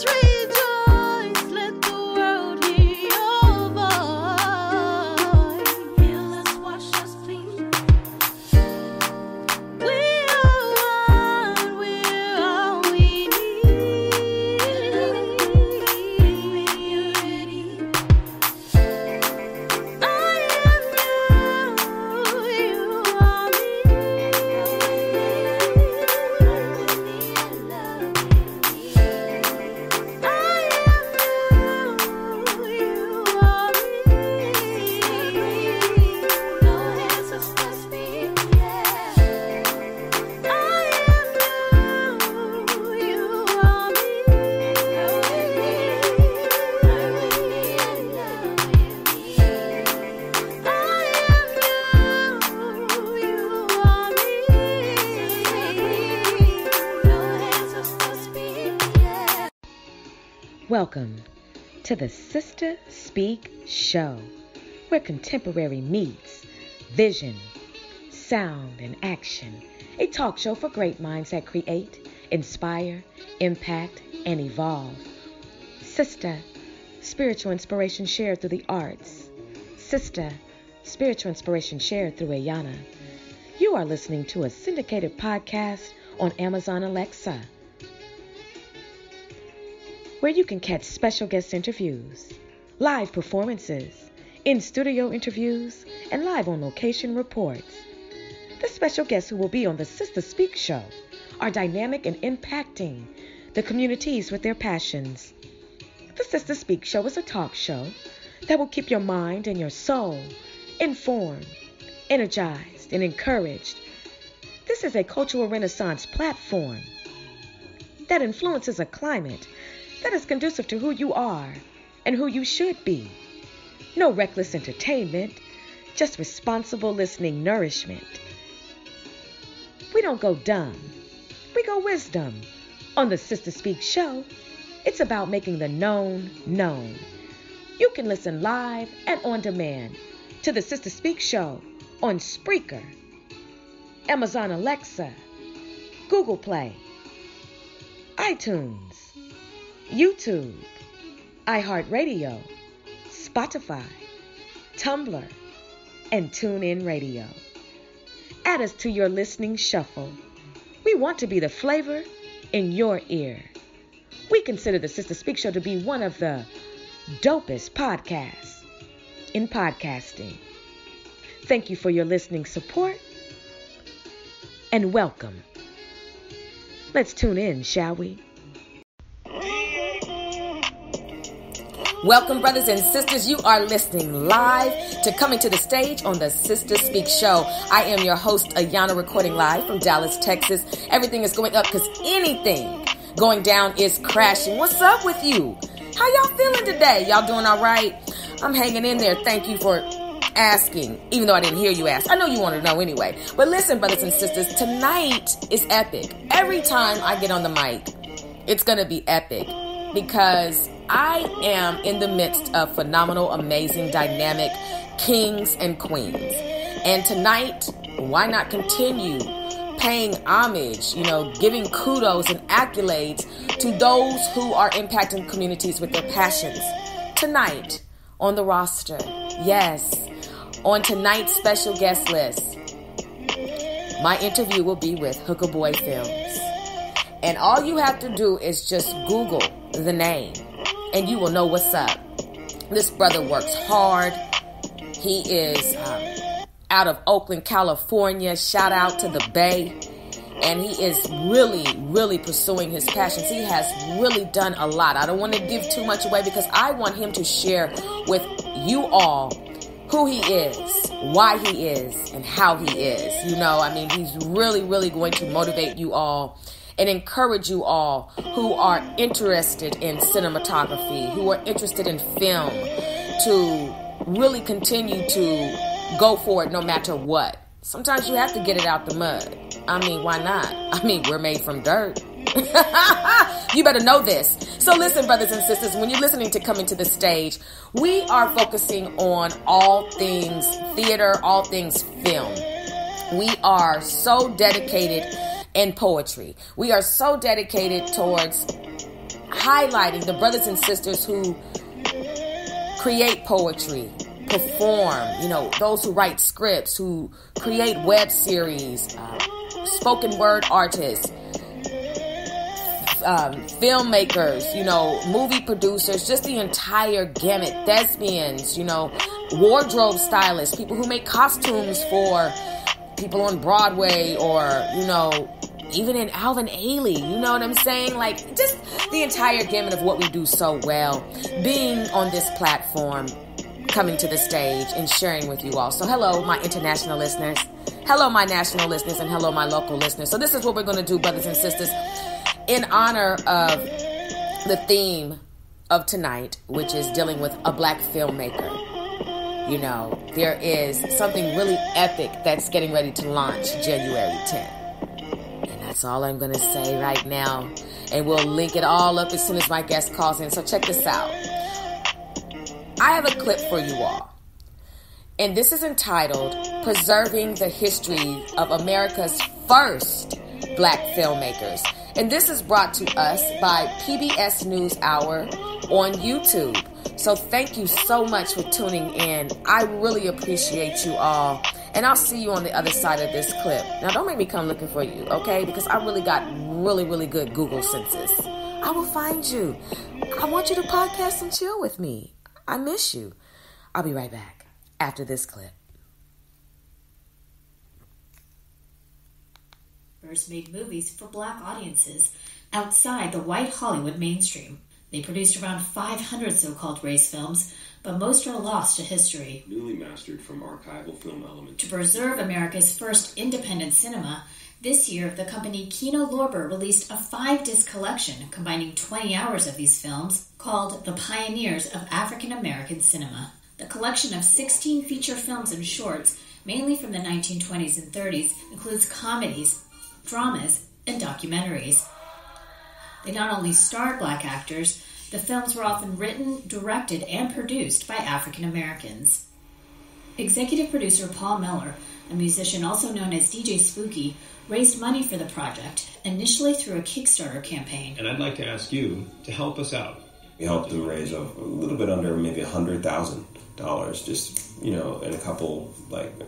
Let's rejoice, let the world hear your voice. Heal us, wash us clean. We are one, we're all we need. When you're ready, I am you, you are Welcome to the Sister Speak Show, where contemporary meets vision, sound, and action. A talk show for great minds that create, inspire, impact, and evolve. Sister, spiritual inspiration shared through the arts. Sister, spiritual inspiration shared through Ayana. You are listening to a syndicated podcast on Amazon Alexa, where you can catch special guest interviews, live performances, in-studio interviews, and live on-location reports. The special guests who will be on the Sister Speak Show are dynamic and impacting the communities with their passions. The Sister Speak Show is a talk show that will keep your mind and your soul informed, energized, and encouraged. This is a cultural renaissance platform that influences a climate that is conducive to who you are and who you should be. No reckless entertainment, just responsible listening nourishment. We don't go dumb, we go wisdom. On the Sister Speak Show, it's about making the known known. You can listen live and on demand to the Sister Speak Show on Spreaker, Amazon Alexa, Google Play, iTunes, YouTube, iHeartRadio, Spotify, Tumblr, and TuneIn Radio. Add us to your listening shuffle. We want to be the flavor in your ear. We consider the Sister Speak Show to be one of the dopest podcasts in podcasting. Thank you for your listening support and welcome. Let's tune in, shall we? Welcome, brothers and sisters. You are listening live to Coming to the Stage on the Sister Speak Show. I am your host, Ayana, recording live from Dallas, Texas. Everything is going up because anything going down is crashing. What's up with you? How y'all feeling today? Y'all doing all right? I'm hanging in there. Thank you for asking, even though I didn't hear you ask. I know you want to know anyway. But listen, brothers and sisters, tonight is epic. Every time I get on the mic, it's going to be epic because I am in the midst of phenomenal, amazing, dynamic kings and queens. And tonight, why not continue paying homage, giving kudos and accolades to those who are impacting communities with their passions. Tonight, on the roster, yes, on tonight's special guest list, my interview will be with Hooker Boy Filmz. And all you have to do is just Google the name, and you will know what's up. This brother works hard. He is out of Oakland, California. Shout out to the Bay. And he is really, really pursuing his passions. He has really done a lot. I don't want to give too much away because I want him to share with you all who he is, why he is, and how he is. He's really, really going to motivate you all and encourage you all who are interested in cinematography, who are interested in film, to really continue to go for it no matter what. Sometimes you have to get it out the mud. Why not? We're made from dirt. You better know this. So listen, brothers and sisters, when you're listening to Coming to the Stage, we are focusing on all things theater, all things film. We are so dedicated in poetry. We are so dedicated towards highlighting the brothers and sisters who create poetry, perform, those who write scripts, who create web series, spoken word artists, filmmakers, movie producers, just the entire gamut, thespians, wardrobe stylists, people who make costumes for people on Broadway or, even in Alvin Ailey, you know what I'm saying? Like, just the entire gamut of what we do so well, being on this platform, coming to the stage and sharing with you all. So hello, my international listeners. Hello, my national listeners, and hello, my local listeners. So this is what we're going to do, brothers and sisters, in honor of the theme of tonight, which is dealing with a black filmmaker. There is something really epic that's getting ready to launch January 10th. And that's all I'm going to say right now. And we'll link it all up as soon as my guest calls in. So check this out. I have a clip for you all. And this is entitled, Preserving the History of America's First Black Filmmakers. And this is brought to us by PBS NewsHour on YouTube. So thank you so much for tuning in. I really appreciate you all. And I'll see you on the other side of this clip. Now, don't make me come looking for you, okay? Because I really got really good Google senses. I will find you. I want you to podcast and chill with me. I miss you. I'll be right back after this clip. First made movies for black audiences outside the white Hollywood mainstream. They produced around 500 so-called race films, but most are lost to history. Newly mastered from archival film elements. To preserve America's first independent cinema, this year the company Kino Lorber released a 5-disc collection combining 20 hours of these films called The Pioneers of African American Cinema. The collection of 16 feature films and shorts, mainly from the 1920s and 30s, includes comedies, dramas, and documentaries. They not only starred black actors, the films were often written, directed, and produced by African Americans. Executive producer Paul Miller, a musician also known as DJ Spooky, raised money for the project, initially through a Kickstarter campaign. And I'd like to ask you to help us out. We helped them raise a little bit under maybe $100,000, just, in a couple,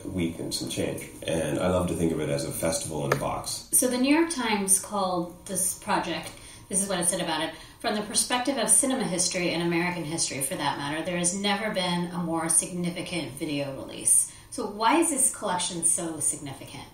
week and some change. And I love to think of it as a festival in a box. So the New York Times called this project, this is what it said about it, from the perspective of cinema history and American history, for that matter, there has never been a more significant video release. So why is this collection so significant?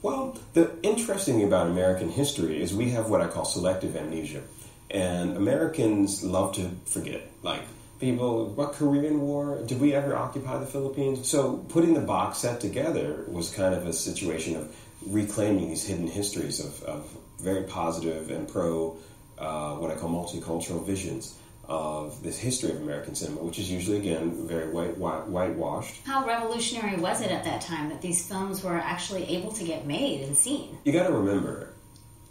Well, the interesting thing about American history is we have what I call selective amnesia. And Americans love to forget. What Korean War? Did we ever occupy the Philippines? So putting the box set together was kind of a situation of reclaiming these hidden histories of very positive and pro, what I call multicultural visions of this history of American cinema, which is usually, again, very whitewashed. How revolutionary was it at that time that these films were actually able to get made and seen? You got to remember,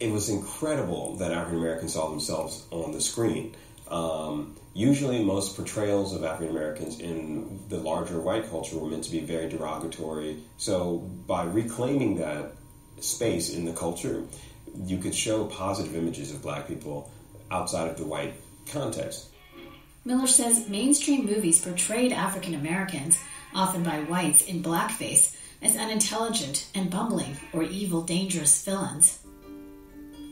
it was incredible that African Americans saw themselves on the screen. Usually most portrayals of African Americans in the larger white culture were meant to be very derogatory. So by reclaiming that space in the culture, you could show positive images of black people outside of the white context. Miller says mainstream movies portrayed African Americans, often by whites in blackface, as unintelligent and bumbling or evil, dangerous villains.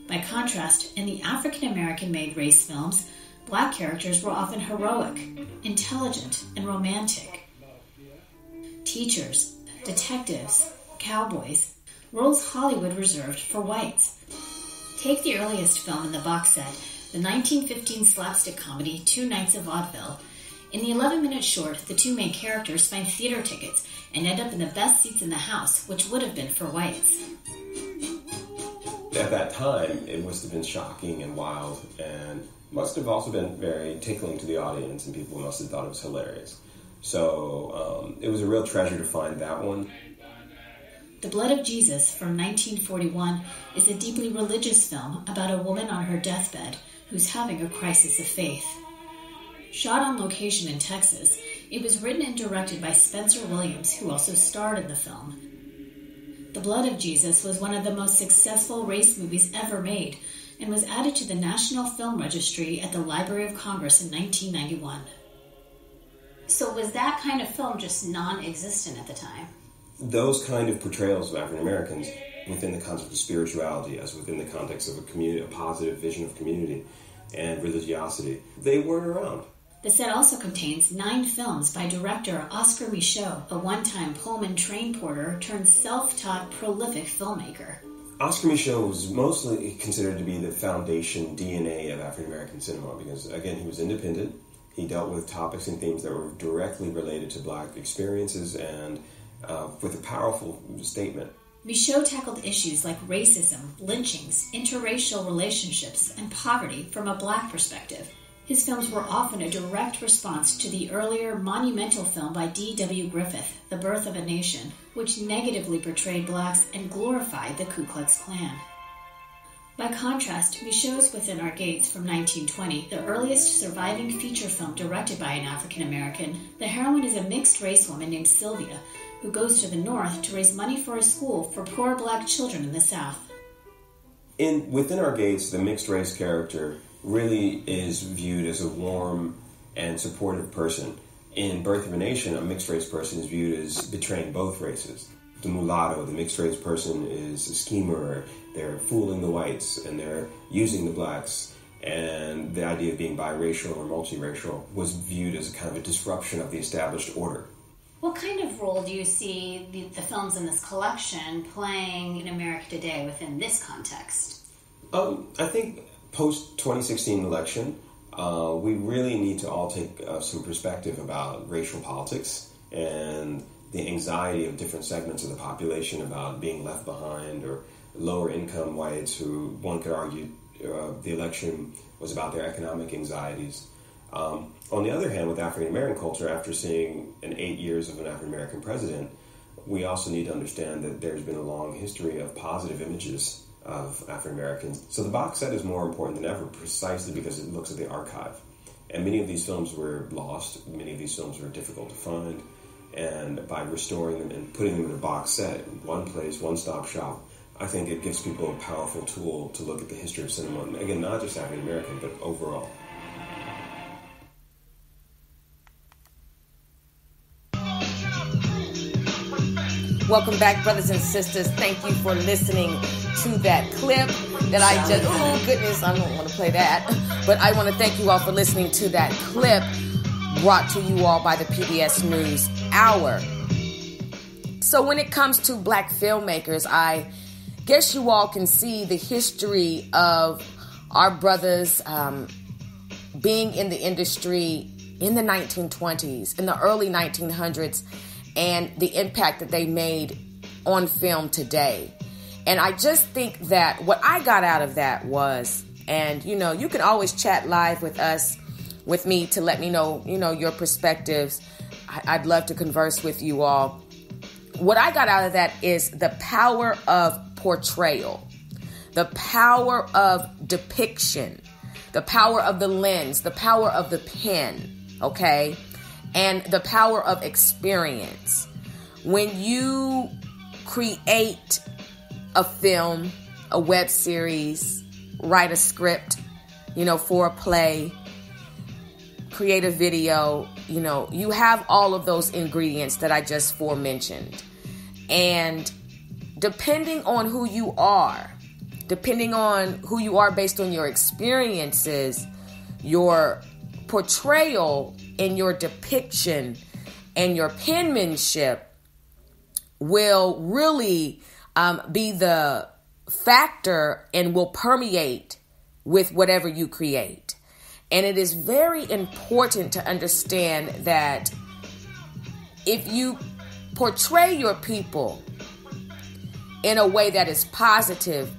By contrast, in the African American made race films, black characters were often heroic, intelligent, and romantic. Teachers, detectives, cowboys, roles Hollywood reserved for whites. Take the earliest film in the box set, the 1915 slapstick comedy 2 Nights of Vaudeville. In the 11-minute short, the two main characters find theater tickets and end up in the best seats in the house, which would have been for whites. At that time, it must have been shocking and wild, and must have also been very tickling to the audience, and people must have thought it was hilarious. So it was a real treasure to find that one. The Blood of Jesus from 1941 is a deeply religious film about a woman on her deathbed who's having a crisis of faith. Shot on location in Texas, it was written and directed by Spencer Williams, who also starred in the film. The Blood of Jesus was one of the most successful race movies ever made, and was added to the National Film Registry at the Library of Congress in 1991. So was that kind of film just non-existent at the time? Those kind of portrayals of African Americans within the context of spirituality, as within the context of a community, a positive vision of community and religiosity, they weren't around. The set also contains 9 films by director Oscar Micheaux, a one-time Pullman train porter turned self-taught prolific filmmaker. Oscar Micheaux was mostly considered to be the foundation DNA of African American cinema because, again, he was independent. He dealt with topics and themes that were directly related to Black experiences and with a powerful statement. Micheaux tackled issues like racism, lynchings, interracial relationships, and poverty from a Black perspective. His films were often a direct response to the earlier monumental film by D.W. Griffith, The Birth of a Nation, which negatively portrayed Blacks and glorified the Ku Klux Klan. By contrast, Micheaux's Within Our Gates from 1920, the earliest surviving feature film directed by an African American, the heroine is a mixed-race woman named Sylvia, who goes to the North to raise money for a school for poor Black children in the South. In Within Our Gates, the mixed-race character really is viewed as a warm and supportive person. In Birth of a Nation, a mixed-race person is viewed as betraying both races. The mulatto, the mixed-race person, is a schemer. They're fooling the whites, and they're using the Blacks. And the idea of being biracial or multiracial was viewed as a kind of a disruption of the established order. What kind of role do you see the films in this collection playing in America today within this context? I think post-2016 election, we really need to all take some perspective about racial politics and the anxiety of different segments of the population about being left behind, or lower income whites who, one could argue, the election was about their economic anxieties. On the other hand, with African American culture, after seeing 8 years of an African American president, we also need to understand that there's been a long history of positive images of African Americans. So the box set is more important than ever, precisely because it looks at the archive. And many of these films were lost, many of these films were difficult to find, and by restoring them and putting them in a box set, one place, one-stop shop, I think it gives people a powerful tool to look at the history of cinema. And again, not just African American, but overall. Welcome back, brothers and sisters. Thank you for listening to that clip that I just, oh goodness, I don't want to play that. But I want to thank you all for listening to that clip brought to you all by the PBS News Hour. So when it comes to Black filmmakers, I guess you all can see the history of our brothers being in the industry in the 1920s, in the early 1900s, and the impact that they made on film today. And I just think that what I got out of that was, and you can always chat live with me to let me know, your perspectives. I'd love to converse with you all. What I got out of that is the power of portrayal, the power of depiction, the power of the lens, the power of the pen, okay? And the power of experience. When you create a film, a web series, write a script, for a play, create a video, you have all of those ingredients that I just forementioned. And depending on who you are based on your experiences, your portrayal and your depiction and your penmanship will really be the factor and will permeate with whatever you create. And it is very important to understand that if you portray your people in a way that is positive,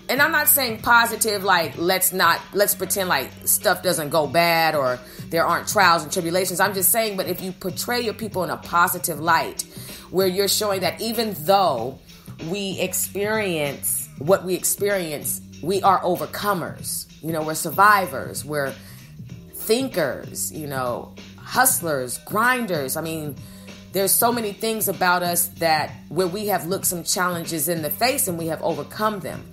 and I'm not saying positive like let's pretend like stuff doesn't go bad or there aren't trials and tribulations. I'm just saying, but if you portray your people in a positive light, where you're showing that even though we experience what we experience, we are overcomers. We're survivors. We're thinkers, hustlers, grinders. I mean, there's so many things about us that where we have looked some challenges in the face and we have overcome them.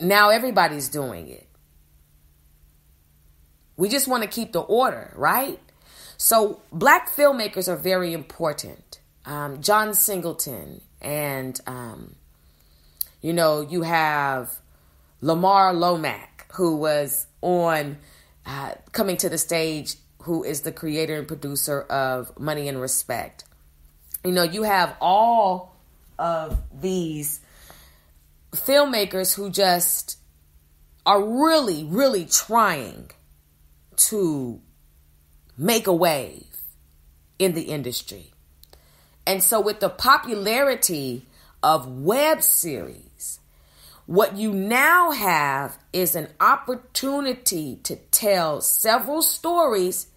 now everybody's doing it. We just want to keep the order, right? So black filmmakers are very important. John Singleton and, you have Lamar Lomack, who was on Coming to the Stage, who is the creator and producer of Money and Respect. You have all of these filmmakers who just are really, really trying to make a wave in the industry. And so with the popularity of web series, what you now have is an opportunity to tell several stories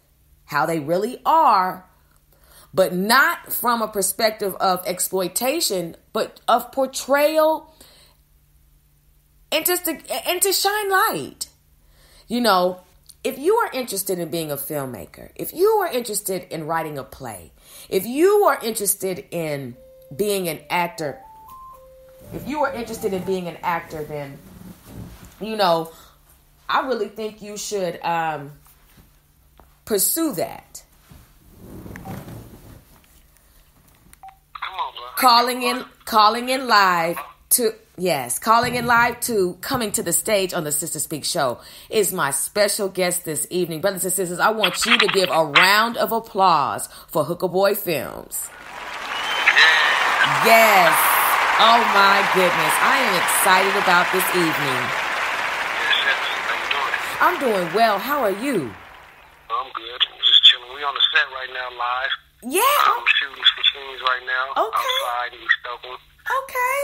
how they really are, but not from a perspective of exploitation, but of portrayal and to shine light. If you are interested in being a filmmaker, if you are interested in writing a play, if you are interested in being an actor, then, I really think you should pursue that. Calling in live to Coming to the Stage on the Sister Speak show is my special guest this evening. Brothers and sisters, I want you to give a round of applause for Hooker Boy Filmz. Yes. Oh my goodness. I am excited about this evening. I'm doing well. How are you? I'm good. I'm just chilling. We on the set right now live. Yeah. I'm shooting some scenes right now. Okay. Outside in East Oakland. Okay.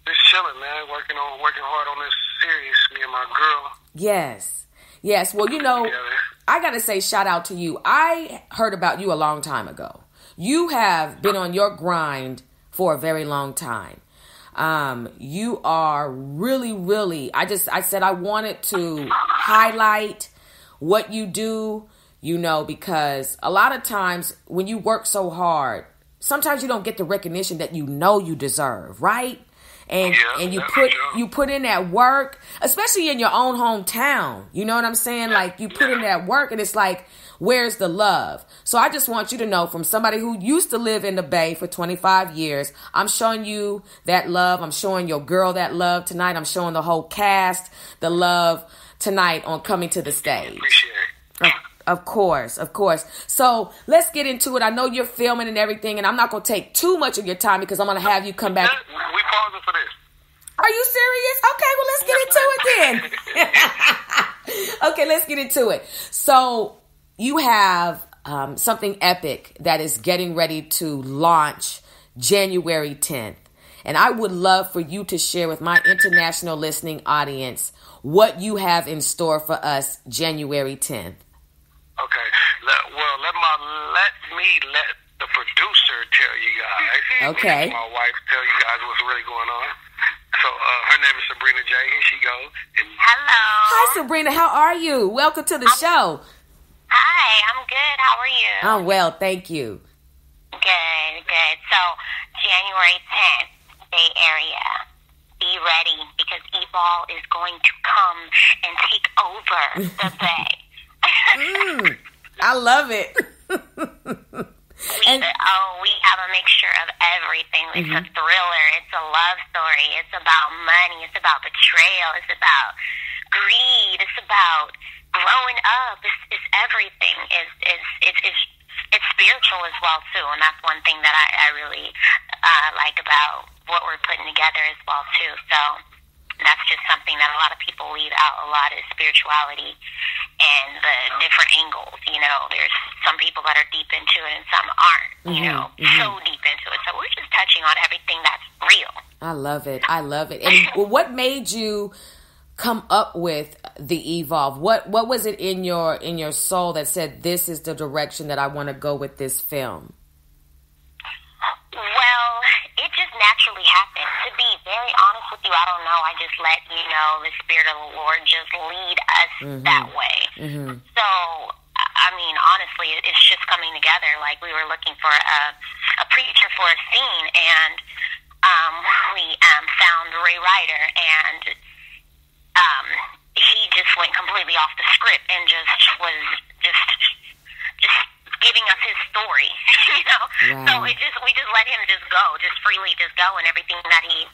Just chilling, man. Working hard on this series, me and my girl. Yes. Well, I got to say shout out to you. I heard about you a long time ago. You have been on your grind for a very long time. You are really, really, I said I wanted to highlight what you do, because a lot of times when you work so hard, sometimes you don't get the recognition that you deserve, right? And you put in that work, especially in your own hometown. You know what I'm saying? Like, you put in that work and it's like, where's the love? So I just want you to know, from somebody who used to live in the Bay for 25 years, I'm showing you that love. I'm showing your girl that love tonight. I'm showing the whole cast the love tonight on Coming to the Stage. Appreciate it. Of course. So let's get into it. I know you're filming and everything, and I'm not going to take too much of your time because I'm going to have you come back. We pausing for this. Are you serious? Okay, well, let's get into it then. Okay, let's get into it. So you have something epic that is getting ready to launch January 10th. And I would love for you to share with my international listening audience what you have in store for us January 10th. Okay. Let the producer tell you guys. Okay. My wife tell you guys what's really going on. So her name is Sabrina J. Here she goes. Hello. Hi, Sabrina. How are you? Welcome to the show. Hi, I'm good. How are you? I'm well, thank you. Good. So, January 10th, Bay Area. Be ready, because E-Ball is going to come and take over the Bay. I love it. We have a mixture of everything. It's a thriller. It's a love story. It's about money. It's about betrayal. It's about greed. It's about growing up. It's everything. It's spiritual as well too, and that's one thing that I really like about what we're putting together as well too. So that's just something that a lot of people leave out a lot, is spirituality and the different angles. There's some people that are deep into it and some aren't, so deep into it. So we're just touching on everything that's real. I love it. And what made you come up with the Evolve? What was it in your soul that said, this is the direction that I want to go with this film? Well, it just naturally happened. To be very honest with you, I don't know. I just let the Spirit of the Lord just lead us that way. So, I mean, honestly, it's just coming together. Like, we were looking for a preacher for a scene, and we found great writer, and he just went completely off the script and just was just giving us his story, you know. Wow. So we just let him just go, just freely just go, and everything that he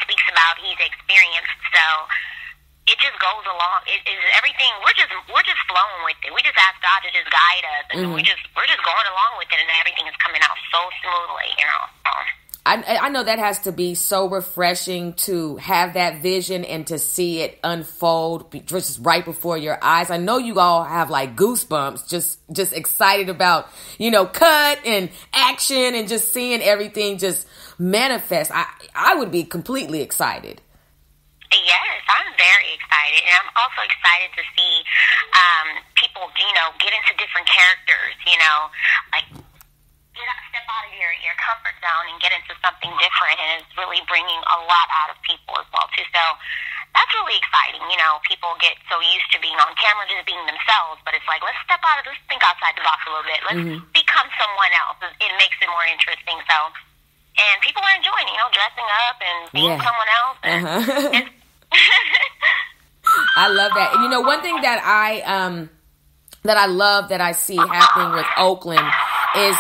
speaks about, he's experienced. So it just goes along. It is everything. We're just flowing with it. We just ask God to just guide us, and we're just going along with it, and everything is coming out so smoothly, you know. I know that has to be so refreshing to have that vision and to see it unfold just right before your eyes. I know you all have like goosebumps, just excited about, you know, cut and action and just seeing everything just manifest. I would be completely excited. Yes, I'm very excited, and I'm also excited to see people, you know, get into different characters, you know, like step out of your comfort zone and get into something different, and it's really bringing a lot out of people as well too. So that's really exciting. You know, people get so used to being on camera, just being themselves, but it's like, let's think outside the box a little bit. Let's become someone else. It makes it more interesting. So, and people are enjoying, you know, dressing up and being someone else. And I love that. And you know, one thing that I love that I see happening with Oakland is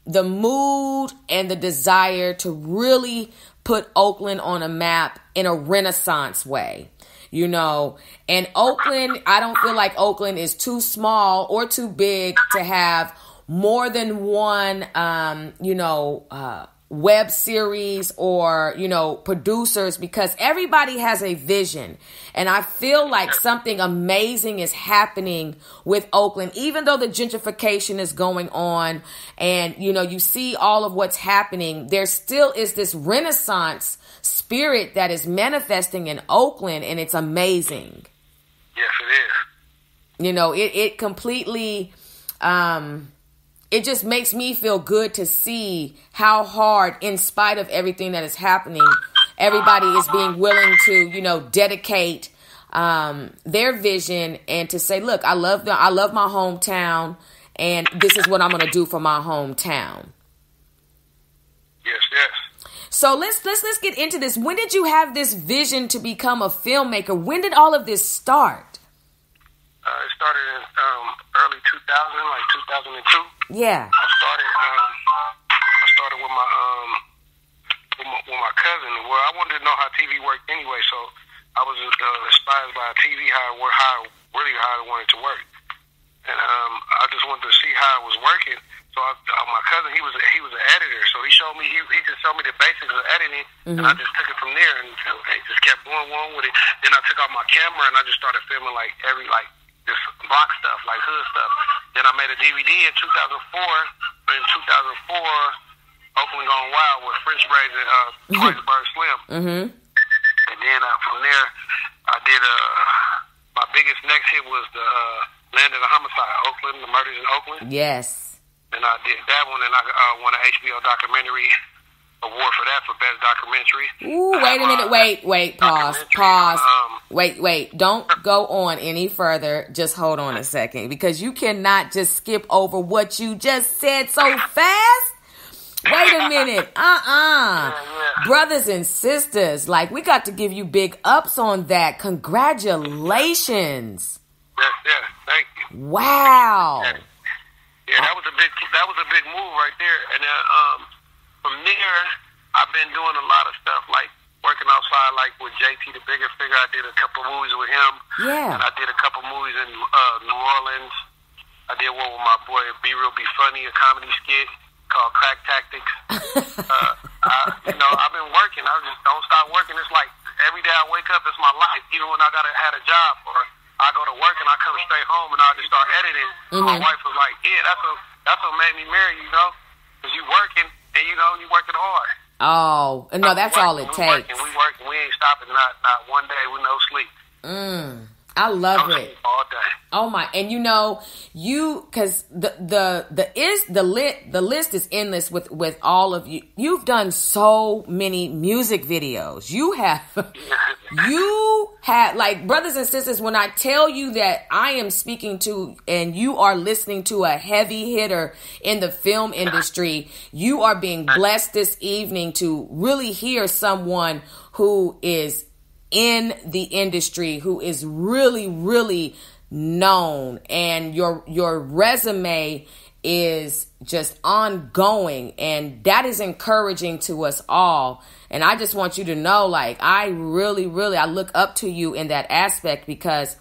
the mood and the desire to really put Oakland on a map in a Renaissance way, you know. And Oakland, I don't feel like Oakland is too small or too big to have more than one, web series or, you know, producers, because everybody has a vision. And I feel like something amazing is happening with Oakland, even though the gentrification is going on and, you know, you see all of what's happening, there still is this Renaissance spirit that is manifesting in Oakland, and it's amazing. Yes, it is. You know, it completely, it just makes me feel good to see how hard, in spite of everything that is happening, everybody is being willing to, you know, dedicate their vision and to say, look, I love my hometown, and this is what I'm going to do for my hometown. Yes, yes. So let's get into this. When did you have this vision to become a filmmaker? When did all of this start? It started in early 2000, like 2002. Yeah. I started with my cousin. Well, I wanted to know how TV worked anyway, so I was inspired by TV, how it wanted to work, and I just wanted to see how it was working. So my cousin, he was an editor, so he showed me. He just showed me the basics of editing, and I just took it from there, and just kept going with it. Then I took out my camera and I just started filming this rock stuff, like hood stuff. Then I made a DVD in 2004. In 2004, Oakland Gone Wild with French Braids and Kreuzberg Slim. Mm-hmm. And then from there, I did my biggest next hit was the Land of the Homicide, Oakland, the murders in Oakland. Yes. And I did that one, and I won an HBO documentary award for that, for best documentary. Ooh, wait a minute. Wait, pause. Wait. Don't go on any further. Just hold on a second, because you cannot just skip over what you just said so fast. Wait a minute. Yeah. Brothers and sisters, like, we got to give you big ups on that. Congratulations. Yes, thank you. Wow. Yeah, that was a big move right there. And then from there, I've been doing a lot of stuff, like working outside, like with JT the Bigger Figure. I did a couple of movies with him. Yeah. And I did a couple of movies in New Orleans. I did one with my boy Be Real Be Funny, a comedy skit called Crack Tactics. I've been working. I just don't stop working. It's like every day I wake up, it's my life. Even when I had a job, or I go to work and I come straight home and I just start editing. Mm-hmm. My wife was like, "Yeah, that's what made me marry you, because you working and you working hard." Oh no, that's all it takes. We working. We ain't stopping. Not one day with no sleep. I love it. All day. Oh my! And because the list is endless with all of you. You've done so many music videos. You have like, brothers and sisters. When I tell you that I am speaking to, and you are listening to a heavy hitter in the film industry, you are being blessed this evening to really hear someone who is in the industry, who is really, really known, and your resume is just ongoing, and that is encouraging to us all. And I just want you to know, like, I really, really, I look up to you in that aspect, because,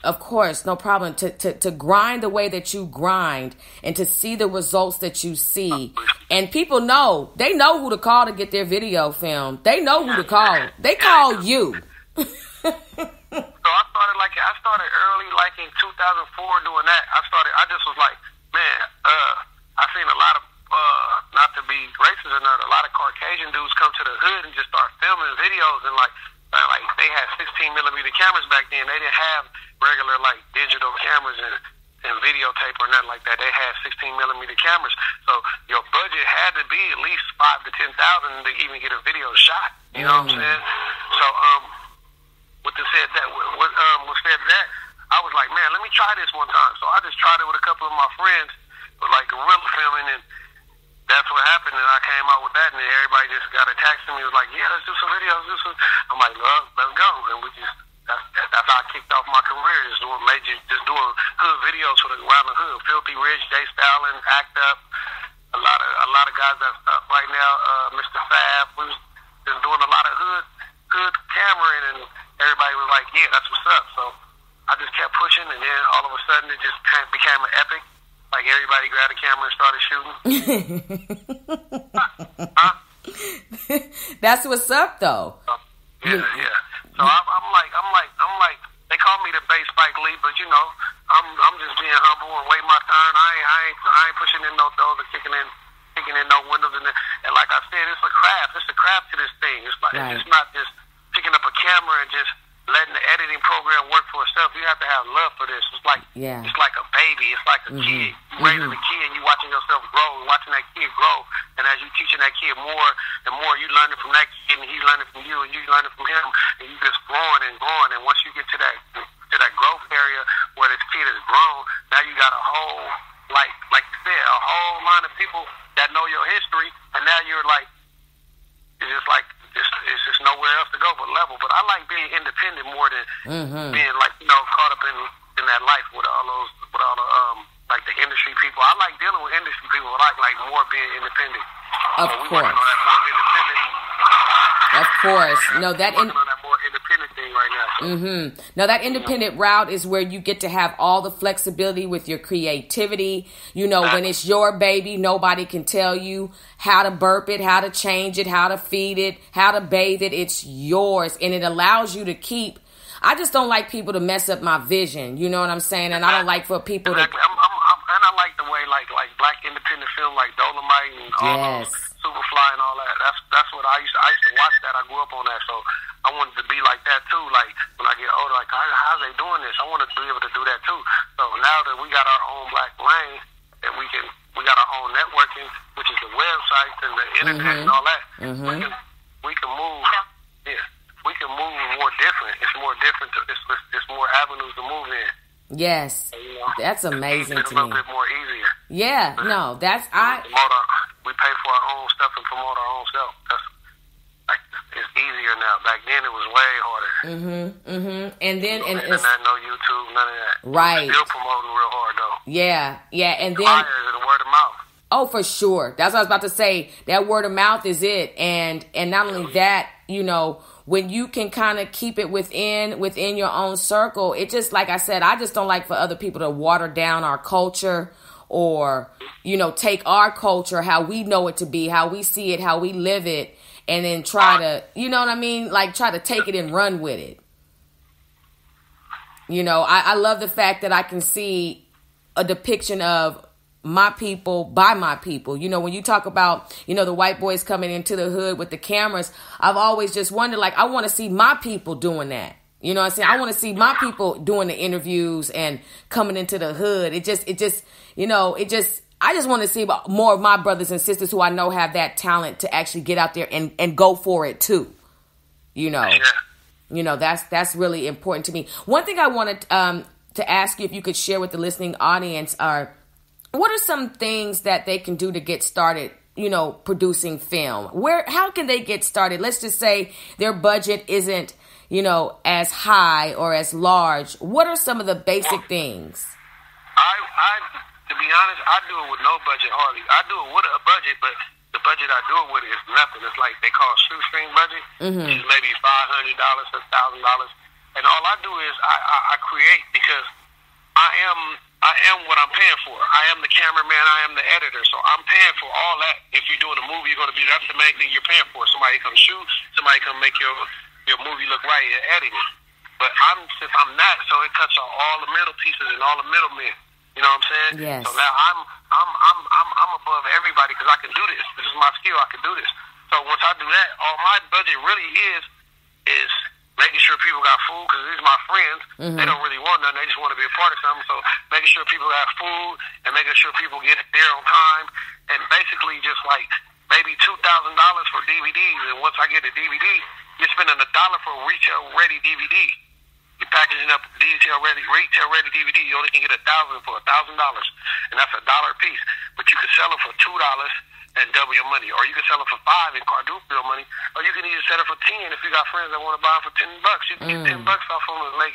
of course, no problem, to grind the way that you grind and to see the results that you see. And people know, they know who to call to get their video filmed. They know who to call. They call you. So I started early, like in 2004 doing that. I just was like, man, I seen a lot of, not to be racist or not, a lot of Caucasian dudes come to the hood and just start filming videos, and like they had 16 millimeter cameras back then. They didn't have regular like digital cameras and videotape or nothing like that. They had 16 millimeter cameras. So your budget had to be at least $5,000 to $10,000 to even get a video shot. You know what I'm saying? So what said that, I was like, man, let me try this one time. So I just tried it with a couple of my friends, with like guerrilla filming, and that's what happened. And I came out with that, and then everybody just got attached to me. It was like, yeah, let's do some videos. I'm like, well, let's go. And that's how I kicked off my career, just doing hood videos around the hood. Filthy Rich, Jay Stalin, Act Up, a lot of guys that's up right now, Mr. Fab. We was just doing a lot of hood cameraing, and everybody was like, yeah, that's what's up. So I just kept pushing, and then all of a sudden it just became an epic. Like, everybody grabbed a camera and started shooting. That's what's up, though. Yeah. So I'm like, they call me the bass Spike Lee, but I'm just being humble and waiting my turn. I ain't pushing in no doors or kicking in no windows. And like I said, it's a craft. It's a craft to this thing. It's like, right. It's not just picking up a camera and just letting the editing program work for itself. You have to have love for this. It's like It's like a baby. It's like a kid. You raising a kid, you watching yourself grow, and watching that kid grow. And as you teaching that kid more, the more you learning from that kid, and he's learning from you, and you learning from him, and you just growing and growing. And once you get to that growth area where this kid is grown, now you got a whole, like you said, a whole line of people that know your history, and now you're like, it's just like, it's just nowhere else to go but level. But I like being independent more than being like, caught up in that life with all the like the industry people. I like dealing with industry people, but I like more being independent. Of so we course. working on that more independent. Of course. No, working on that more independent thing right now. So. Now, that independent route is where you get to have all the flexibility with your creativity. When it's your baby, nobody can tell you how to burp it, how to change it, how to feed it, how to bathe it. It's yours, and it allows you to keep. I just don't like people to mess up my vision. You know what I'm saying? And I don't like for people to. And I like the way like black independent film like Dolomite and all those Superfly and all that. That's what I used to watch that. I grew up on that, so I wanted to be like that too. Like when I get older, like how's they doing this? I want to be able to do that too. So now that we got our own black lane, and we got our own networking, which is the websites and the internet and all that. We can move. Yeah, we can move more different. It's more different. It's more avenues to move in. Yes, that's amazing it's to a little me. bit more easier. Yeah, no, that's we pay for our own stuff and promote our own stuff. That's like, it's easier now. Back then it was way harder. And then internet, no YouTube, none of that. Right. Still promoting real hard though. Yeah, and then flyers and word of mouth. Oh, for sure. That's what I was about to say. That word of mouth is it. And not only that, when you can kind of keep it within your own circle, it just, like I said, I just don't like for other people to water down our culture or, take our culture, how we know it to be, how we see it, how we live it, and then try to, you know what I mean? Like try to take it and run with it. I love the fact that I can see a depiction of my people by my people. When you talk about, the white boys coming into the hood with the cameras, I've always just wondered, like, I want to see my people doing that. You know what I'm saying? I want to see my people doing the interviews and coming into the hood. I just want to see more of my brothers and sisters who I know have that talent to actually get out there and go for it too. You know, that's really important to me. One thing I wanted to ask you, if you could share with the listening audience, what are some things that they can do to get started, producing film? How can they get started? Let's just say their budget isn't, as high or as large. What are some of the basic things? To be honest, I do it with no budget hardly. I do it with a budget, but the budget I do it with is nothing. It's like they call shoestring budget, which is maybe $500, $1,000. And all I do is I create, because I am what I'm paying for. I am the cameraman. I am the editor. So I'm paying for all that. If you're doing a movie, that's the main thing you're paying for. Somebody come shoot. Somebody come make your movie look right and edit it. But since I'm not, so it cuts out all the middle pieces and all the middlemen. You know what I'm saying? Yes. So now I'm above everybody because I can do this. This is my skill. I can do this. So once I do that, all my budget really is making sure people got food, because these are my friends. They don't really want nothing. They just want to be a part of something. So making sure people got food and making sure people get there on time, and basically just like maybe $2,000 for DVDs. And once I get a DVD, you're spending $1 for a retail-ready DVD. You're packaging up retail-ready DVD. You only can get 1,000 for $1,000, and that's $1 a piece. But you can sell it for $2 and double your money, or you can sell it for $5 and quadruple your money, or you can even sell it for $10 if you got friends that want to buy it for $10. You can get $10 off them and make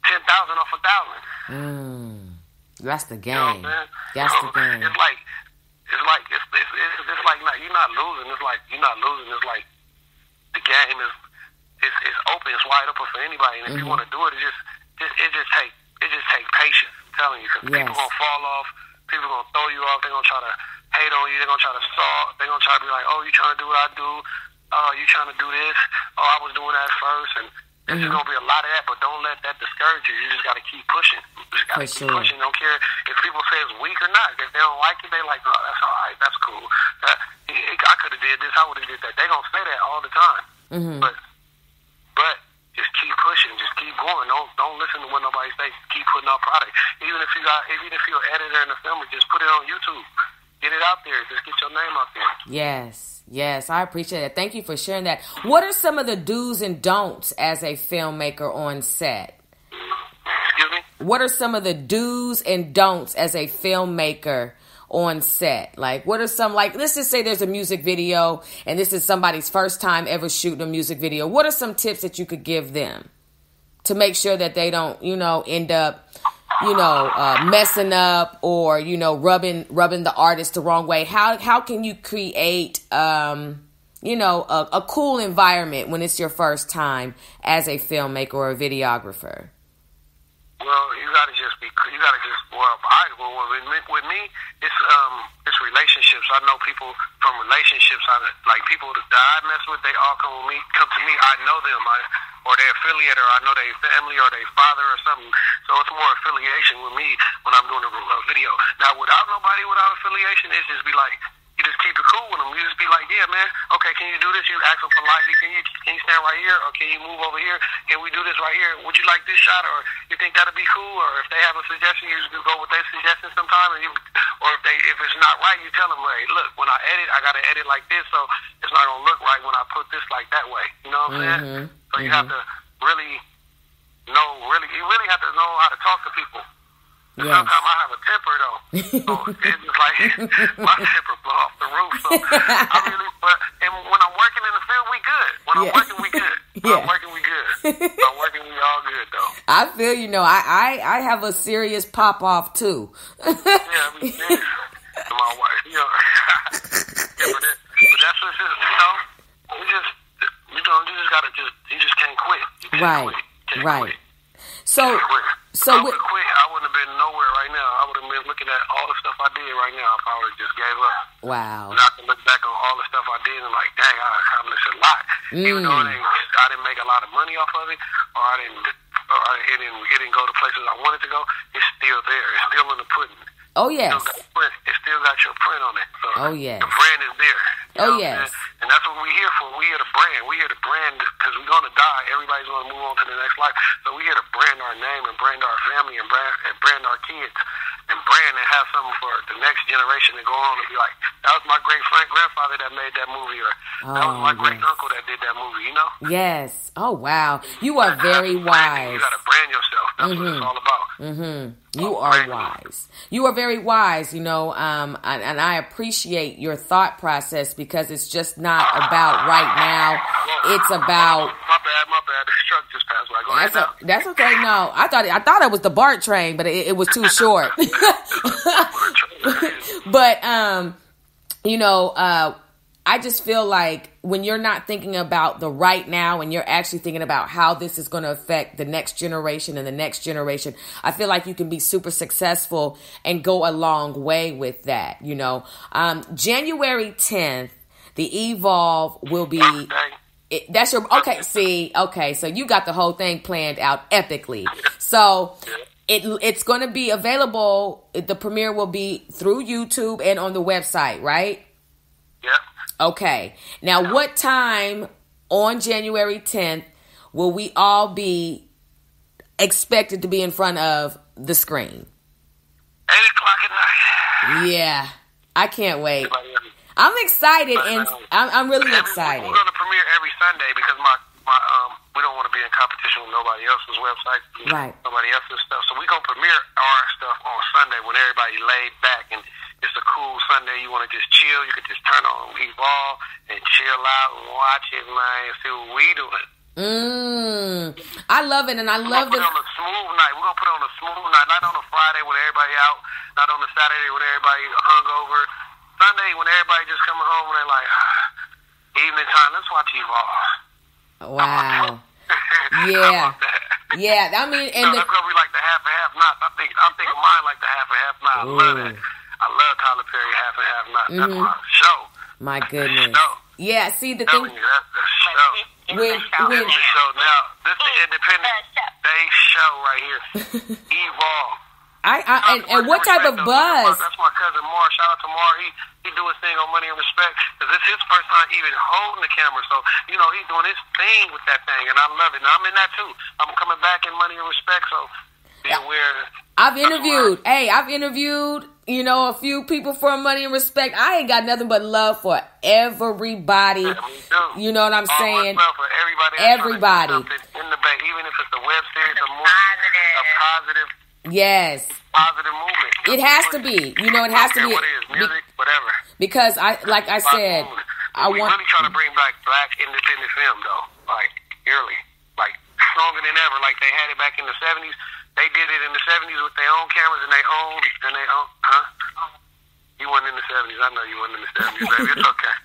10,000 off 1,000. That's the game. You know what I'm saying? That's the game. It's like you're not losing. It's like you're not losing. It's like the game is open. It's wide open for anybody. And if you want to do it, it just take patience. I'm telling you, because people gonna fall off. People gonna throw you off. They're gonna try to hate on you. They're gonna try to saw. They're gonna try to be like, oh, you trying to do what I do? Oh, you trying to do this? Oh, I was doing that first. And there's just gonna be a lot of that. But don't let that discourage you. You just gotta keep pushing. You just gotta keep pushing. Don't care if people say it's weak or not. If they don't like it, they like, oh, that's all right. That's cool. I could have did this. I would have did that. They gonna say that all the time. But just keep pushing, just keep going. Don't listen to what nobody says. Keep putting out product. Even if you're an editor and a filmer, just put it on YouTube. Get it out there. Just get your name out there. Yes, I appreciate it. Thank you for sharing that. What are some of the do's and don'ts as a filmmaker on set? Excuse me? What are some of the do's and don'ts as a filmmaker on set? Like, what are some, like, let's just say there's a music video and this is somebody's first time ever shooting a music video. What are some tips that you could give them to make sure that they don't, end up, messing up or, rubbing the artist the wrong way? How can you create, a cool environment when it's your first time as a filmmaker or a videographer? Well, with me, it's relationships. I know people from relationships. Like people that I mess with, they all come to me. I know them, or they affiliate, or I know their family, or their father, or something. So it's more affiliation with me when I'm doing a video. Now, without affiliation, it's just be like, you just keep it cool with them. You just be like, yeah, man, okay, can you do this? You ask them politely, can you stand right here? Or can you move over here? Can we do this right here? Would you like this shot? Or you think that'd be cool? Or if they have a suggestion, you just go with their suggestion sometime. Or if it's not right, you tell them, hey, look, when I edit, I got to edit like this, so it's not going to look right when I put this like that way. You know what I'm saying? So you have to you really have to know how to talk to people. Yes. Sometimes I have a temper though, so it's just like my temper blow off the roof. So and when I'm working in the field, we good. When I'm working, we good. When I'm working, we good. When I'm working, we all good though. I feel I have a serious pop off too. Yeah, me too. My wife, but that's what it is. You just can't quit. You can't quit. So I would have quit. I wouldn't have been nowhere right now. I would have been looking at all the stuff I did right now if I would have just gave up. Wow. And I can look back on all the stuff I did and like, dang, I accomplished a lot. Even though I didn't make a lot of money off of it, or it didn't go to places I wanted to go, it's still there. It's still in the pudding. Oh, yes. It still got your print on it. So oh, yes. The brand is there. Oh, yes. And that's what we're here for. We're here to brand. We're here to brand because we're going to die. Everybody's going to move on to the next life. So we're here to brand our name and brand our family and brand our kids and brand and have something for the next generation to go on and be like, that was my great-grandfather that made that movie, or that was my great-uncle that did that movie, you know? Yes. Oh, wow. You are very wise. You got to brand yourself. That's what it's all about. You are wise. You are very wise, you know, and I appreciate your thought process because it's just not about right now. It's about... My bad. The truck just passed by. Go ahead now. That's okay. No, I thought it was the BART train, but it was too short. But, you know, I just feel like when you're not thinking about the right now and you're actually thinking about how this is going to affect the next generation and the next generation, I feel like you can be super successful and go a long way with that. You know, January 10th, the Evolve will be... That's your... Okay, see. Okay, so you got the whole thing planned out epically. So... It's going to be available. The premiere will be through YouTube and on the website, right? Yep. Okay. Now, what time on January 10th will we all be expected to be in front of the screen? 8 o'clock at night. Yeah. I can't wait. I'm excited, and I'm really excited. We're going to premiere every Sunday because we don't want to be in competition with nobody else's website, right? Nobody else's stuff. So we're going to premiere our stuff on Sunday when everybody laid back and it's a cool Sunday. You want to just chill. You can just turn on Evolve and chill out and watch it, man, and see what we doing. I love it, and I love it. We're going to put on a smooth night. We're going to put on a smooth night, not on a Friday when everybody out, not on a Saturday when everybody hungover. Sunday when everybody just coming home and they're like, evening time, let's watch Evolve. Wow. Yeah. Yeah. I mean, and that's gonna be like the half and half knots. I'm thinking mine like the half and half knot. I love that. I love Tyler Perry half and half knot. That's my show. My goodness. Show. Yeah. See the thing. You, that's the show. When so now this is the Independence Day show right here. Evolve. And what type of buzz? That's my cousin Mar. Shout out to Mar. He do his thing on Money and Respect because it's his first time even holding the camera. So you know he's doing his thing with that thing, and I love it. And I'm in that too. I'm coming back in Money and Respect. So be aware. I've interviewed, you know, a few people from Money and Respect. I ain't got nothing but love for everybody. Yeah, me too. You know what I'm saying? Love for everybody. Everybody. In the back, even if it's a web series, a movie, a positive. Yes. Positive movement. It has to be. You know, it has to be. What it is, music, whatever. Because like I said, we really trying to bring back black independent film, though. Like, yearly. Like, stronger than ever. Like, they had it back in the 70s. They did it in the 70s with their own cameras and their own, huh? You wasn't in the 70s. I know you wasn't in the 70s, baby. It's okay.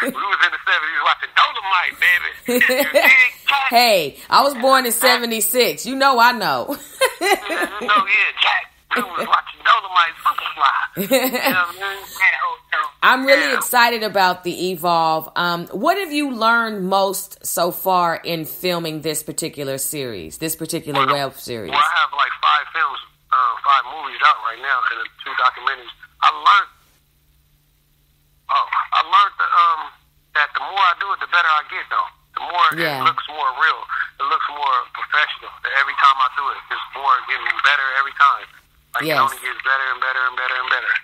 We was in the 70s watching Dolomite, baby. Hey, I was born in 76. You know I know. Jack. We was watching Dolomite Superfly. You know what I mean? I'm really excited about the Evolve. What have you learned most so far in filming this particular series, this particular web series? Well, I have like 5 films, 5 movies out right now, and 2 documentaries. I learned that the more I do it, the better I get, though. The more it looks more real. It looks more professional. Every time I do it, it's more getting better every time. Like, it only gets better and better and better and better.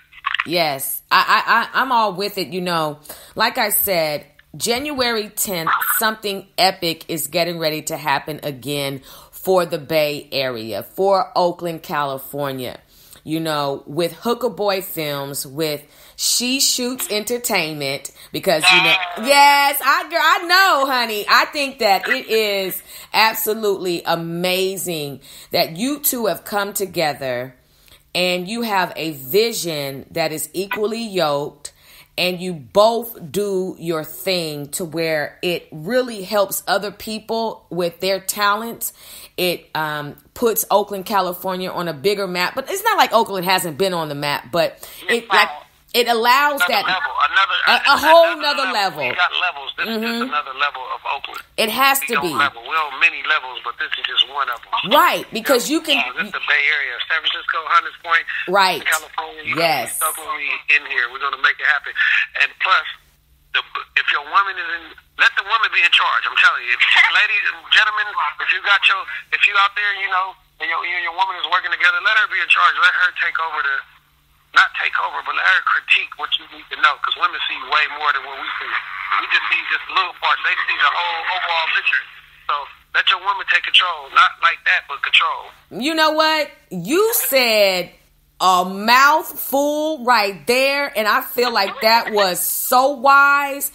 Yes. I'm all with it, you know. Like I said, January 10th, something epic is getting ready to happen again for the Bay Area, for Oakland, California. You know, with Hooker Boy Films, with She Shoots Entertainment, because, you know, yes, I know, honey. I think that it is absolutely amazing that you two have come together and you have a vision that is equally yoked, and you both do your thing to where it really helps other people with their talents. It puts Oakland, California on a bigger map. But it's not like Oakland hasn't been on the map, but it allows Another that level, a whole nother level. We got levels. This is just another level of Oakland. It has We to be. We're on many levels, but this is just one of them. Right, because you can. This is the Bay Area, San Francisco, Hunters Point, Right. California. Yes. We in here. We're going to make it happen. And plus, if your woman is in, let the woman be in charge. I'm telling you, ladies and gentlemen, if you out there, you know, and your woman is working together, let her be in charge. Let her take over not take over, but let her critique what you need to know. Because women see way more than what we see. We just see just little parts. They see the whole overall picture. So let your woman take control. Not like that, but control. You know what? You said a mouthful right there, and I feel like that was so wise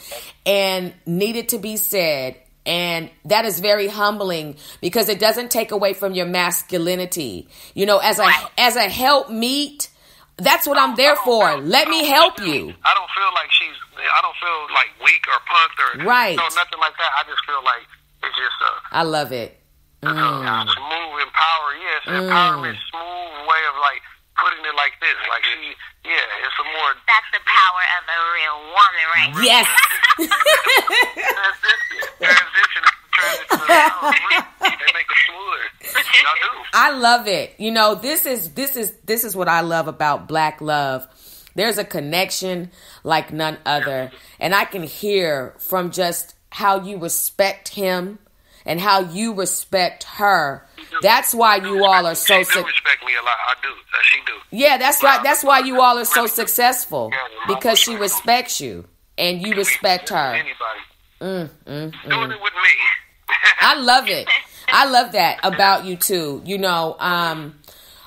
and needed to be said. And that is very humbling because it doesn't take away from your masculinity. You know, as a helpmeet, that's what I'm there for. Let me help you. I don't feel like weak or punked or nothing like that. I just feel like it's just I love it. smooth empower. Yes, empowerment, smooth way of like putting it like this. Like it's a more. That's the power of a real woman, right? Yes. Transition. They make it smoother. Y'all do. I love it. You know, this is what I love about Black love. There's a connection like none other. And I can hear from just how you respect him and how you respect her. That's why you all are so She do respect me a lot. I do. She do. Yeah, that's right. That's why you all are so successful, because she respects you and you respect her. Anybody. Doing it with me. I love it. I love that about you too. You know,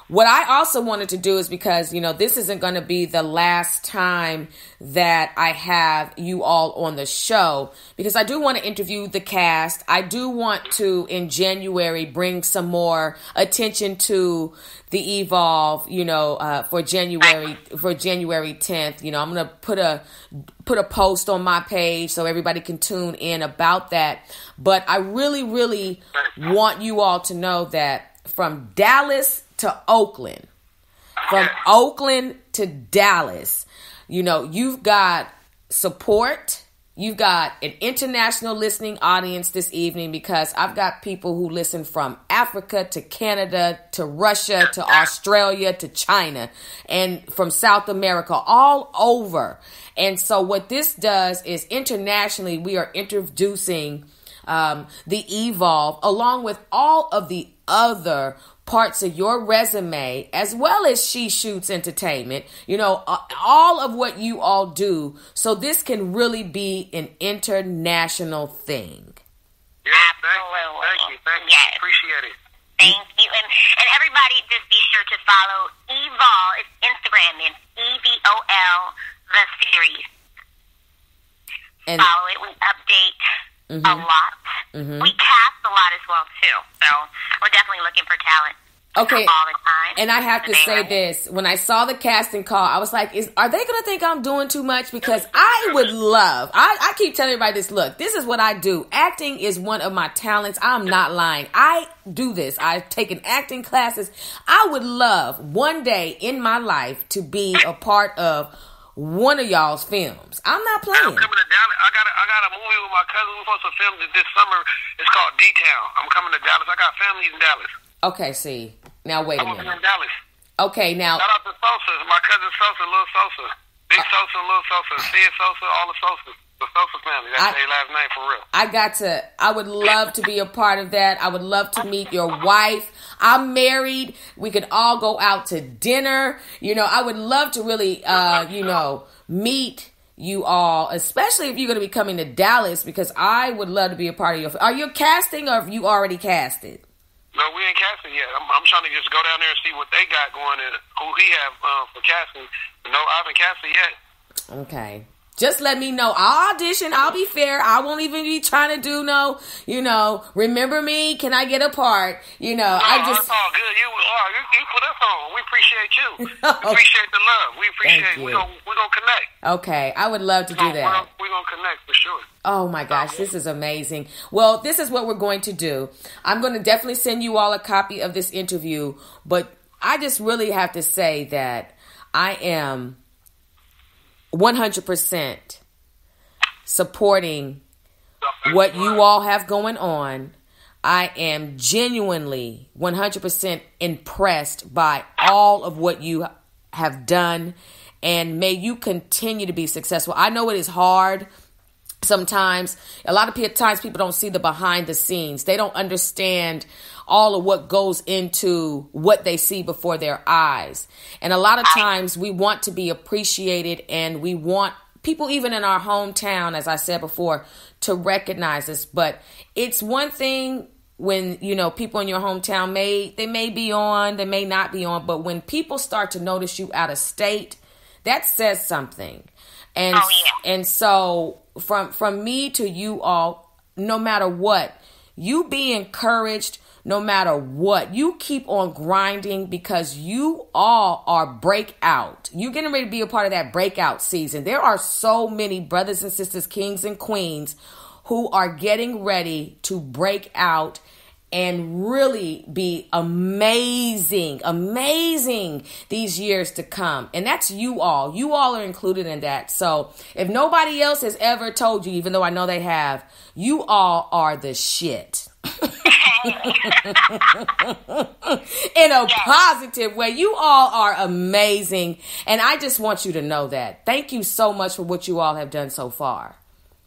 what I also wanted to do is because, you know, this isn't going to be the last time that I have you all on the show, because I do want to interview the cast. I do want to, in January, bring some more attention to the Evolve, you know, for January 10th. You know, I'm going to put a post on my page so everybody can tune in about that. But I really, really want you all to know that from Dallas to Oakland, from Oakland to Dallas, you know, you've got support. You've got an international listening audience this evening, because I've got people who listen from Africa to Canada to Russia to Australia to China and from South America, all over. And so what this does is internationally, we are introducing the Evolve along with all of the other parts of your resume, as well as She Shoots Entertainment, you know, all of what you all do. So this can really be an international thing. Yeah, thank you. Yes. Appreciate it. Thank you. And everybody, just be sure to follow Evol. It's Instagram. It's EVOL, the series. And follow it. We update a lot. We cast a lot as well, too. So we're definitely looking for talent. Okay, all the time. And I have to say this. When I saw the casting call, I was like, are they going to think I'm doing too much? Because I would love, I keep telling everybody this, look, this is what I do. Acting is one of my talents. I'm not lying. I do this. I've taken acting classes. I would love one day in my life to be a part of one of y'all's films. I'm not playing. I'm coming to Dallas. I got a movie with my cousin. We're supposed to film it this summer. It's called D-Town. I'm coming to Dallas. I got families in Dallas. Okay, see. Now, wait a minute. I'm in Dallas. Okay, now. Shout out to Sosa. My cousin Sosa, Lil Sosa. Big Sosa, Lil Sosa. Sid Sosa, all the Sosas. The Sosa family. That's their last name for real. I would love to be a part of that. I would love to meet your wife. I'm married. We could all go out to dinner. You know, I would love to really, meet you all, especially if you're going to be coming to Dallas, because I would love to be a part of your. Are you casting, or have you already casted? No, we ain't casting yet. I'm trying to just go down there and see what they got going and who he have for casting. No, I haven't casted yet. Okay. Just let me know. I'll audition. I'll be fair. I won't even be trying to do remember me? Can I get a part? It's all good. You put us on. We appreciate you. We appreciate the love. We appreciate we're gonna connect. Okay. I would love to do that. We're gonna connect for sure. Oh my gosh, this is amazing. Well, this is what we're going to do. I'm going to definitely send you all a copy of this interview, but I just really have to say that I am 100% supporting what you all have going on. I am genuinely 100% impressed by all of what you have done, and may you continue to be successful. I know it is hard sometimes. A lot of times people don't see the behind the scenes. They don't understand all of what goes into what they see before their eyes. And a lot of times we want to be appreciated, and we want people even in our hometown, as I said before, to recognize us. But it's one thing when, you know, people in your hometown they may be on, they may not be on, but when people start to notice you out of state, that says something. And and so from me to you all, no matter what, you be encouraged. No matter what, you keep on grinding, because you all are breakout. You're getting ready to be a part of that breakout season. There are so many brothers and sisters, kings and queens, who are getting ready to break out and really be amazing these years to come. And that's you all. You all are included in that. So if nobody else has ever told you, even though I know they have, you all are the shit. In a positive way. You all are amazing. And I just want you to know that. Thank you so much for what you all have done so far.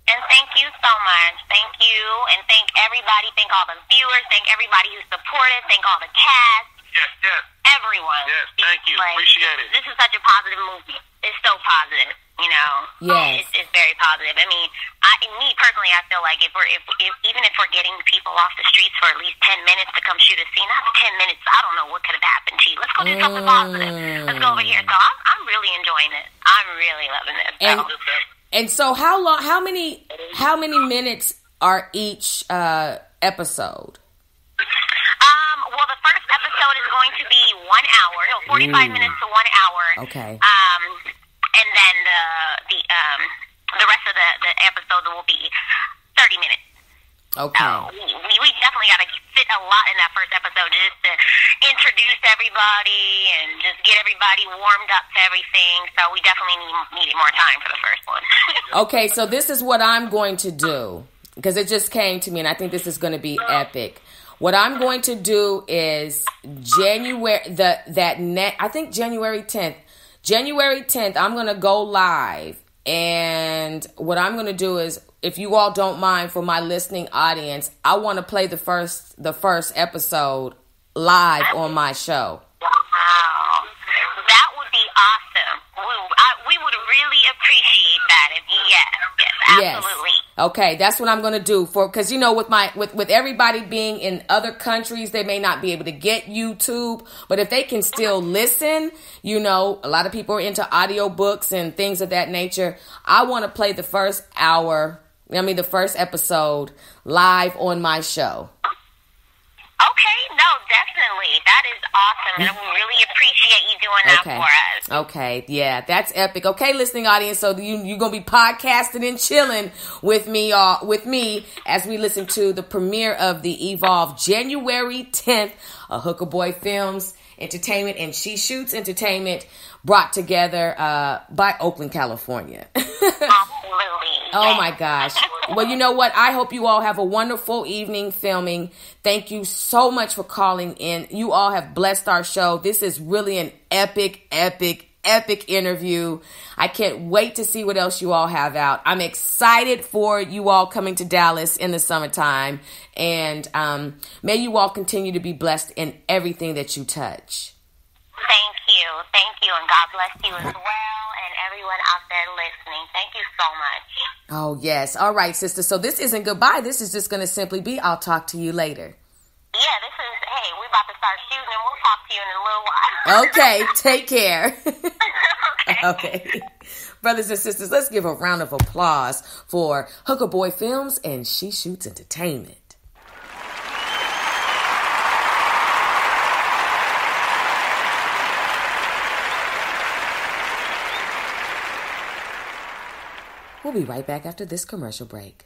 And thank you so much. Thank you. And thank everybody. Thank all the viewers. Thank everybody who supported. Thank all the cast. Yes. Everyone. Yes, thank you. Appreciate it. This is such a positive movie. It's so positive, you know. Yes. It's very positive. I mean, me personally, I feel like if even if we're getting people off the streets for at least 10 minutes to come shoot a scene, that's 10 minutes. I don't know what could have happened to you. Let's go do something positive. Let's go over here. So I'm really enjoying it. I'm really loving it. And so how many minutes are each episode? Well, the first episode is going to be 1 hour, 45 minutes to 1 hour. Okay. And then the rest of the episode will be 30 minutes. Okay. So we definitely got to fit a lot in that first episode just to introduce everybody and just get everybody warmed up to everything. So we definitely needed more time for the first one. Okay, so this is what I'm going to do, because it just came to me, and I think this is going to be epic. What I'm going to do is January 10th. January 10th, I'm going to go live. And what I'm going to do is, if you all don't mind, for my listening audience, I want to play the first episode live on my show. Wow. That would be awesome. We would really appreciate that. Yes, absolutely. Yes. Okay, that's what I'm going to do, because you know, with everybody being in other countries, they may not be able to get YouTube, but if they can still listen, you know, a lot of people are into audiobooks and things of that nature. I want to play the first episode live on my show. Okay, no, definitely. That is awesome, and we really appreciate you doing that for us. Okay, yeah, that's epic. Okay, listening audience, so you're going to be podcasting and chilling with me as we listen to the premiere of The Evolve, January 10th, a Hooker Boy Filmz Entertainment and She Shoots Entertainment, brought together by Oakland, California. Absolutely. Oh my gosh. Well, you know what? I hope you all have a wonderful evening filming. Thank you so much for calling in. You all have blessed our show. This is really an epic interview. I can't wait to see what else you all have out. I'm excited for you all coming to Dallas in the summertime. And may you all continue to be blessed in everything that you touch. Thank you, and God bless you as well, and everyone out there listening. Thank you so much. Oh, yes. All right, sister. So this isn't goodbye. This is just going to simply be, I'll talk to you later. Yeah, this is, hey, we're about to start shooting, and we'll talk to you in a little while. Okay, take care. Okay. Brothers and sisters, let's give a round of applause for Hooker Boy Filmz and She Shoots Entertainment. We'll be right back after this commercial break.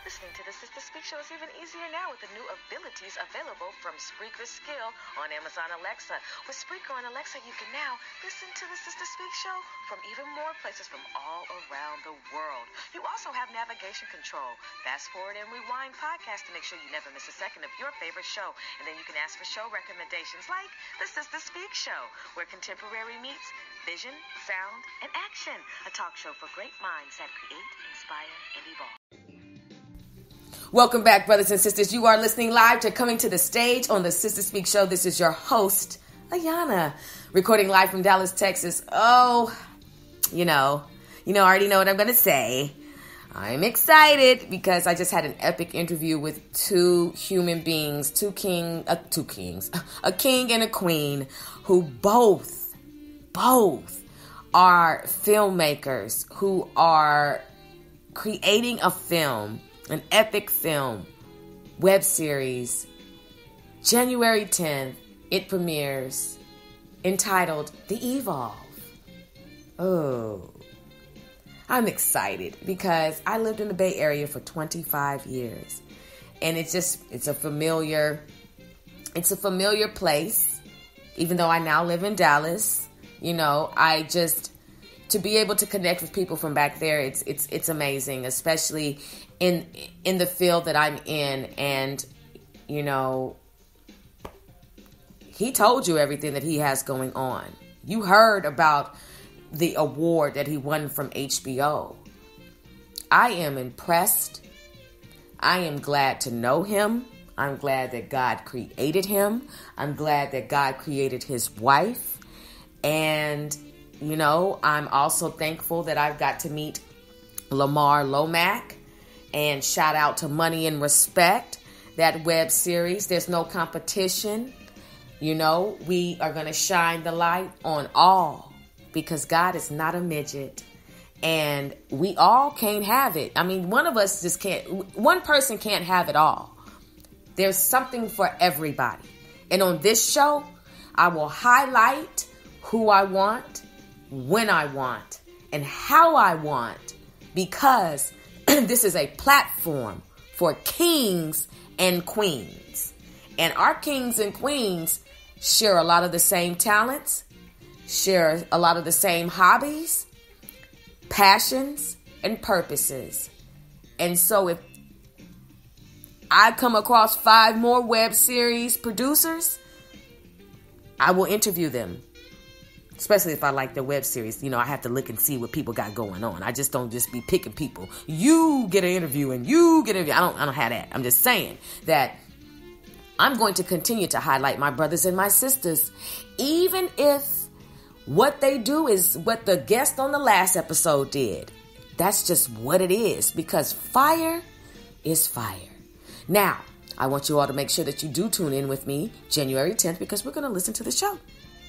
Listening to the Sister Speak Show Show is even easier now with the new abilities available from Spreaker's skill on Amazon Alexa. With Spreaker on Alexa, you can now listen to the Sister Speak Show from even more places from all around the world. You also have navigation control, fast forward and rewind podcast to make sure you never miss a second of your favorite show. And then you can ask for show recommendations like the Sister Speak Show, where contemporary meets vision, sound, and action. A talk show for great minds that create, inspire, and evolve. Welcome back, brothers and sisters. You are listening live to Coming to the Stage on the Sister Speak Show. This is your host, Ayana, recording live from Dallas, Texas. Oh, you already know what I'm going to say. I'm excited because I just had an epic interview with two human beings, a king and a queen, who both are filmmakers who are creating a film, an epic film, web series. January 10th, it premieres, entitled The Evolve. Oh, I'm excited because I lived in the Bay Area for 25 years. And it's a familiar place, even though I now live in Dallas. To be able to connect with people from back there, it's amazing, especially in the field that I'm in. And, he told you everything that he has going on. You heard about the award that he won from HBO. I am impressed. I am glad to know him. I'm glad that God created him. I'm glad that God created his wife. And I'm also thankful that I've got to meet Lamar Lomack, and shout out to Money and Respect, that web series. There's no competition. We are going to shine the light on all, because God is not a midget, and we all can't have it. I mean, one person can't have it all. There's something for everybody. And on this show, I will highlight who I want, when I want, and how I want, because this is a platform for kings and queens. And our kings and queens share a lot of the same talents, share a lot of the same hobbies, passions, and purposes. And so if I come across 5 more web series producers, I will interview them. Especially if I like the web series. I have to look and see what people got going on. I just don't just be picking people. You get an interview and you get an interview. I don't have that. I'm just saying that I'm going to continue to highlight my brothers and my sisters, even if what they do is what the guest on the last episode did. That's just what it is, because fire is fire. Now, I want you all to make sure that you do tune in with me January 10th, because we're going to listen to the show.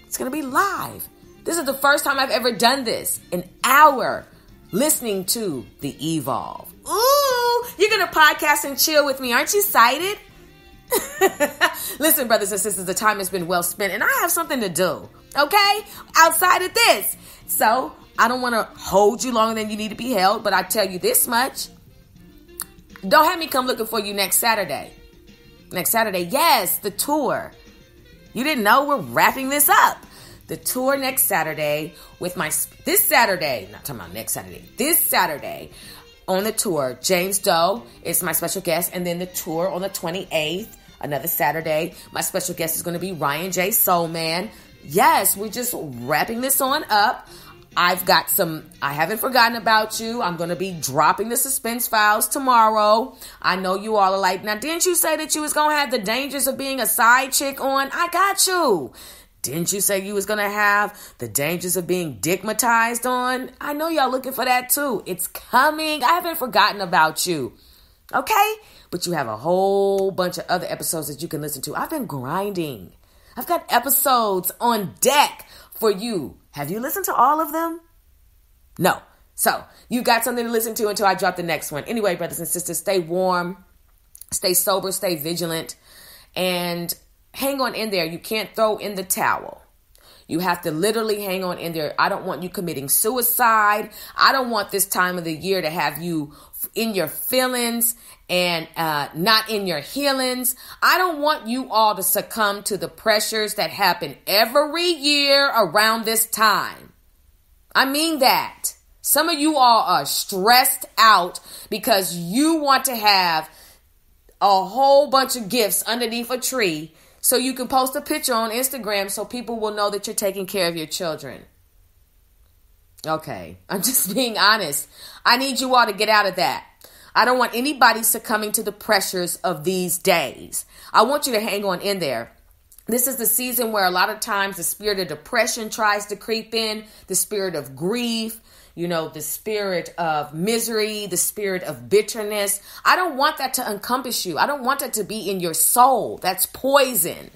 It's going to be live. This is the first time I've ever done this. An hour listening to The Evolve. Ooh, you're going to podcast and chill with me. Aren't you excited? Listen, brothers and sisters, the time has been well spent, and I have something to do, okay? Outside of this. So I don't want to hold you longer than you need to be held, but I tell you this much. Don't have me come looking for you next Saturday. Next Saturday, yes, the tour. You didn't know we're wrapping this up. The tour next Saturday with this Saturday on the tour, James Doe is my special guest. And then the tour on the 28th, another Saturday, my special guest is going to be Ryan J. Soulman. Yes, we're just wrapping this on up. I haven't forgotten about you. I'm going to be dropping the suspense files tomorrow. I know you all are like, now, didn't you say that you was going to have the dangers of being a side chick on? I got you. Didn't you say you was going to have the dangers of being digmatized on? I know y'all looking for that too. It's coming. I haven't forgotten about you. Okay? But you have a whole bunch of other episodes that you can listen to. I've been grinding. I've got episodes on deck for you. Have you listened to all of them? No. So you got something to listen to until I drop the next one. Anyway, brothers and sisters, stay warm, stay sober, stay vigilant, and hang on in there. You can't throw in the towel. You have to literally hang on in there. I don't want you committing suicide. I don't want this time of the year to have you in your feelings and not in your healings. I don't want you all to succumb to the pressures that happen every year around this time. I mean that. Some of you all are stressed out because you want to have a whole bunch of gifts underneath a tree so you can post a picture on Instagram so people will know that you're taking care of your children. Okay, I'm just being honest. I need you all to get out of that. I don't want anybody succumbing to the pressures of these days. I want you to hang on in there. This is the season where a lot of times the spirit of depression tries to creep in, the spirit of grief, the spirit of misery, the spirit of bitterness. I don't want that to encompass you. I don't want that to be in your soul. That's poison.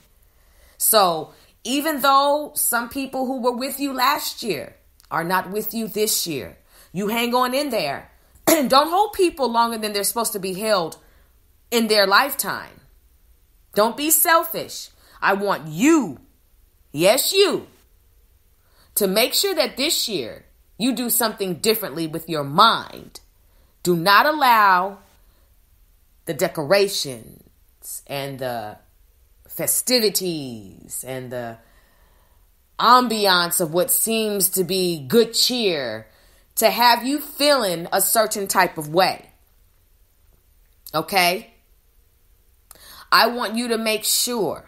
So even though some people who were with you last year are not with you this year, you hang on in there. Don't hold people longer than they're supposed to be held in their lifetime. Don't be selfish. I want you, yes, you, to make sure that this year you do something differently with your mind. Do not allow the decorations and the festivities and the ambiance of what seems to be good cheer to have you feeling a certain type of way. Okay? I want you to make sure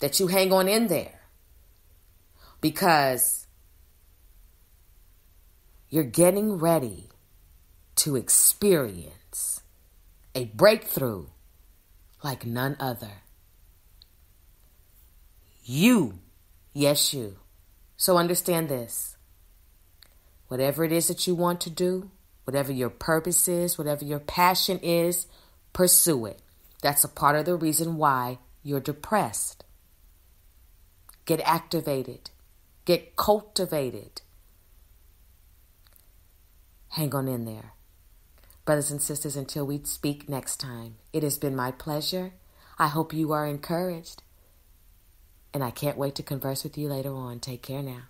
that you hang on in there because you're getting ready to experience a breakthrough like none other. You, yes, you. So understand this. Whatever it is that you want to do, whatever your purpose is, whatever your passion is, pursue it. That's a part of the reason why you're depressed. Get activated. Get cultivated. Hang on in there. Brothers and sisters, until we speak next time, it has been my pleasure. I hope you are encouraged. And I can't wait to converse with you later on. Take care now.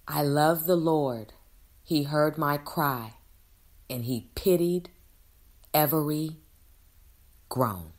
I love the Lord. He heard my cry, and he pitied every groan.